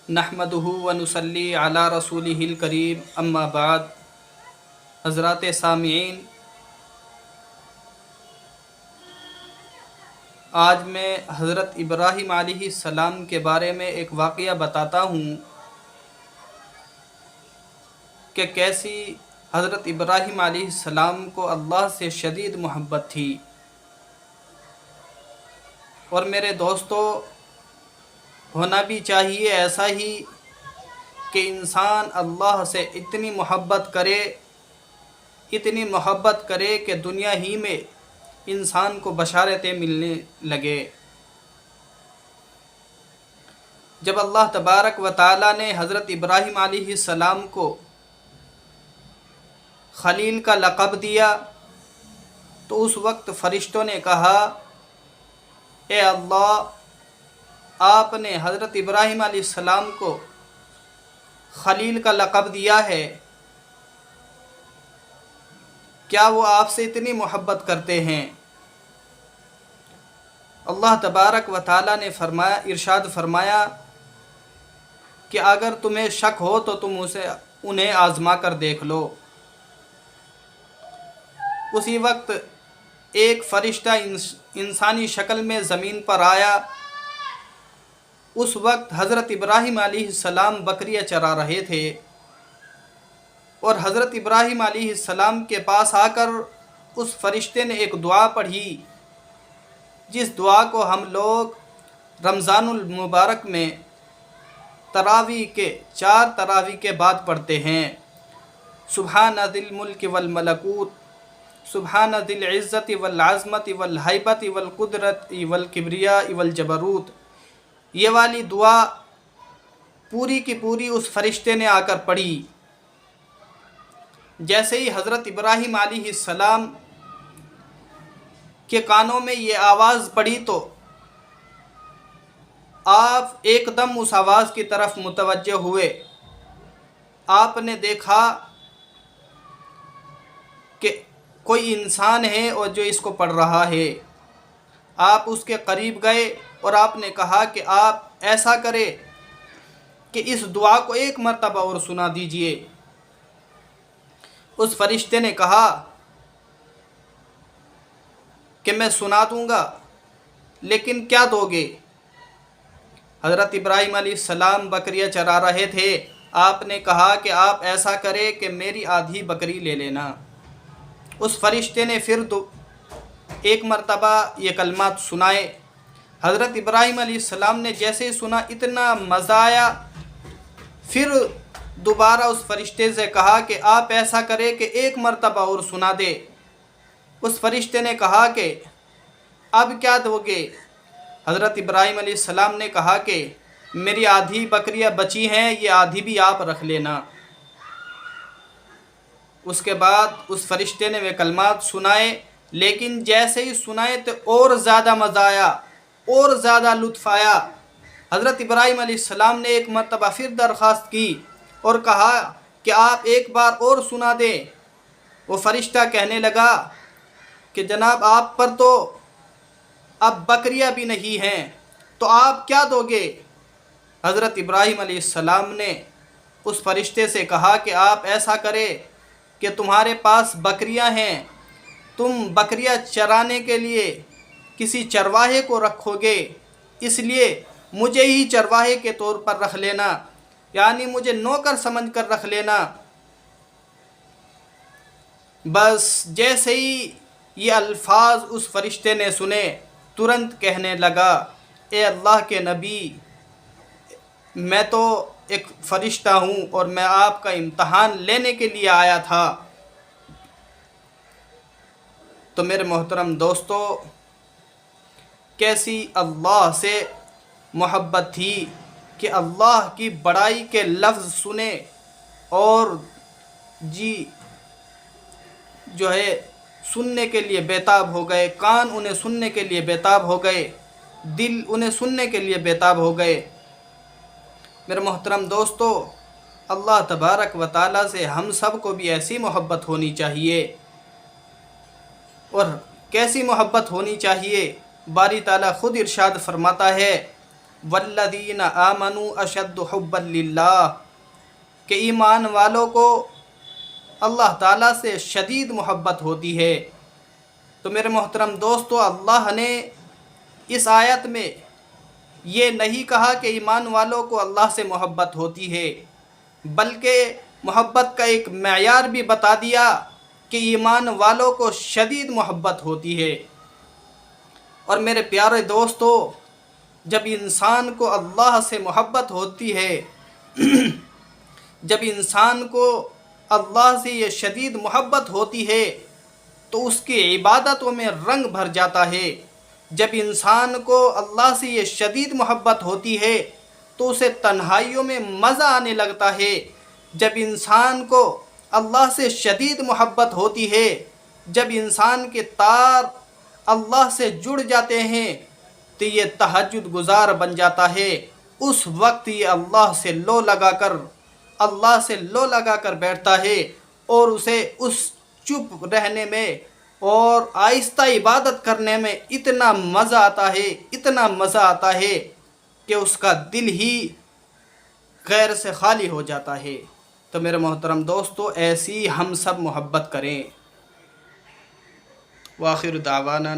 نحمدہ ونصلی علی رسولہ الکریم اما بعد۔ حضرات سامعین، آج میں حضرت ابراہیم علیہ السلام کے بارے میں ایک واقعہ بتاتا ہوں کہ کیسی حضرت ابراہیم علیہ السلام کو اللہ سے شدید محبت تھی۔ اور میرے دوستو، ہونا بھی چاہیے ایسا ہی کہ انسان اللہ سے اتنی محبت کرے کہ دنیا ہی میں انسان کو بشارتیں ملنے لگے۔ جب اللہ تبارک و تعالیٰ نے حضرت ابراہیم علیہ السلام کو خلیل کا لقب دیا تو اس وقت فرشتوں نے کہا، اے اللہ، آپ نے حضرت ابراہیم علیہ السلام کو خلیل کا لقب دیا ہے، کیا وہ آپ سے اتنی محبت کرتے ہیں؟ اللہ تبارک و تعالیٰ نے ارشاد فرمایا کہ اگر تمہیں شک ہو تو تم انہیں آزما کر دیکھ لو۔ اسی وقت ایک فرشتہ انسانی شکل میں زمین پر آیا۔ اس وقت حضرت ابراہیم علیہ السلام بکریاں چرا رہے تھے، اور حضرت ابراہیم علیہ السلام کے پاس آ کر اس فرشتے نے ایک دعا پڑھی، جس دعا کو ہم لوگ رمضان المبارک میں چار تراویح کے بعد پڑھتے ہیں۔ سبحان ذی الملک والملکوت، سبحان ذی العزت والعظمت والہیبت والقدرت والکبریاء والجبروت۔ یہ والی دعا پوری کی پوری اس فرشتے نے آ کر پڑھی۔ جیسے ہی حضرت ابراہیم علیہ السلام کے کانوں میں یہ آواز پڑی تو آپ ایک دم اس آواز کی طرف متوجہ ہوئے۔ آپ نے دیکھا کہ کوئی انسان ہے اور جو اس کو پڑھ رہا ہے۔ آپ اس کے قریب گئے اور آپ نے کہا کہ آپ ایسا کرے کہ اس دعا کو ایک مرتبہ اور سنا دیجئے۔ اس فرشتے نے کہا کہ میں سنا دوں گا، لیکن کیا دو گے؟ حضرت ابراہیم علیہ السلام بکریاں چرا رہے تھے۔ آپ نے کہا کہ آپ ایسا کرے کہ میری آدھی بکری لے لینا۔ اس فرشتے نے پھر ایک مرتبہ یہ کلمات سنائے۔ حضرت ابراہیم علیہ السلام نے جیسے ہی سنا اتنا مزہ آیا، پھر دوبارہ اس فرشتے سے کہا کہ آپ ایسا کرے کہ ایک مرتبہ اور سنا دے۔ اس فرشتے نے کہا کہ اب کیا دو گے؟ حضرت ابراہیم علیہ السلام نے کہا کہ میری آدھی بکریاں بچی ہیں، یہ آدھی بھی آپ رکھ لینا۔ اس کے بعد اس فرشتے نے وہ کلمات سنائے، لیکن جیسے ہی سنائے تو اور زیادہ مزہ آیا، اور زیادہ لطف آیا۔ حضرت ابراہیم علیہ السلام نے ایک مرتبہ پھر درخواست کی اور کہا کہ آپ ایک بار اور سنا دیں۔ وہ فرشتہ کہنے لگا کہ جناب، آپ پر تو اب بکریاں بھی نہیں ہیں، تو آپ کیا دو گے؟ حضرت ابراہیم علیہ السلام نے اس فرشتے سے کہا کہ آپ ایسا کرے کہ تمہارے پاس بکریاں ہیں، تم بکریاں چرانے کے لیے کسی چرواہے کو رکھو گے، اس لیے مجھے ہی چرواہے کے طور پر رکھ لینا، یعنی مجھے نوکر سمجھ کر رکھ لینا۔ بس جیسے ہی یہ الفاظ اس فرشتے نے سنے، ترنت کہنے لگا، اے اللہ کے نبی، میں تو ایک فرشتہ ہوں اور میں آپ کا امتحان لینے کے لیے آیا تھا۔ تو میرے محترم دوستو، کیسی اللہ سے محبت تھی کہ اللہ کی بڑائی کے لفظ سنے اور سننے کے لیے بیتاب ہو گئے، کان انہیں سننے کے لیے بیتاب ہو گئے، دل انہیں سننے کے لیے بیتاب ہو گئے۔ میرے محترم دوستو، اللہ تبارک و تعالیٰ سے ہم سب کو بھی ایسی محبت ہونی چاہیے۔ اور کیسی محبت ہونی چاہیے؟ باری تعالیٰ خود ارشاد فرماتا ہے والذین آمنوا اشد حبا للہ، کہ ایمان والوں کو اللہ تعالیٰ سے شدید محبت ہوتی ہے۔ تو میرے محترم دوستو، اللہ نے اس آیت میں یہ نہیں کہا کہ ایمان والوں کو اللہ سے محبت ہوتی ہے، بلکہ محبت کا ایک معیار بھی بتا دیا کہ ایمان والوں کو شدید محبت ہوتی ہے۔ اور میرے پیارے دوستو، جب انسان کو اللہ سے محبت ہوتی ہے، جب انسان کو اللہ سے یہ شدید محبت ہوتی ہے تو اس کی عبادتوں میں رنگ بھر جاتا ہے۔ جب انسان کو اللہ سے یہ شدید محبت ہوتی ہے تو اسے تنہائیوں میں مزہ آنے لگتا ہے۔ جب انسان کو اللہ سے شدید محبت ہوتی ہے، جب انسان کے تار اللہ سے جڑ جاتے ہیں تو یہ تہجد گزار بن جاتا ہے۔ اس وقت یہ اللہ سے لو لگا کر بیٹھتا ہے، اور اسے اس چپ رہنے میں اور آہستہ عبادت کرنے میں اتنا مزہ آتا ہے کہ اس کا دل ہی غیر سے خالی ہو جاتا ہے۔ تو میرے محترم دوستو، ایسی ہم سب محبت کریں۔ وآخر دعوانا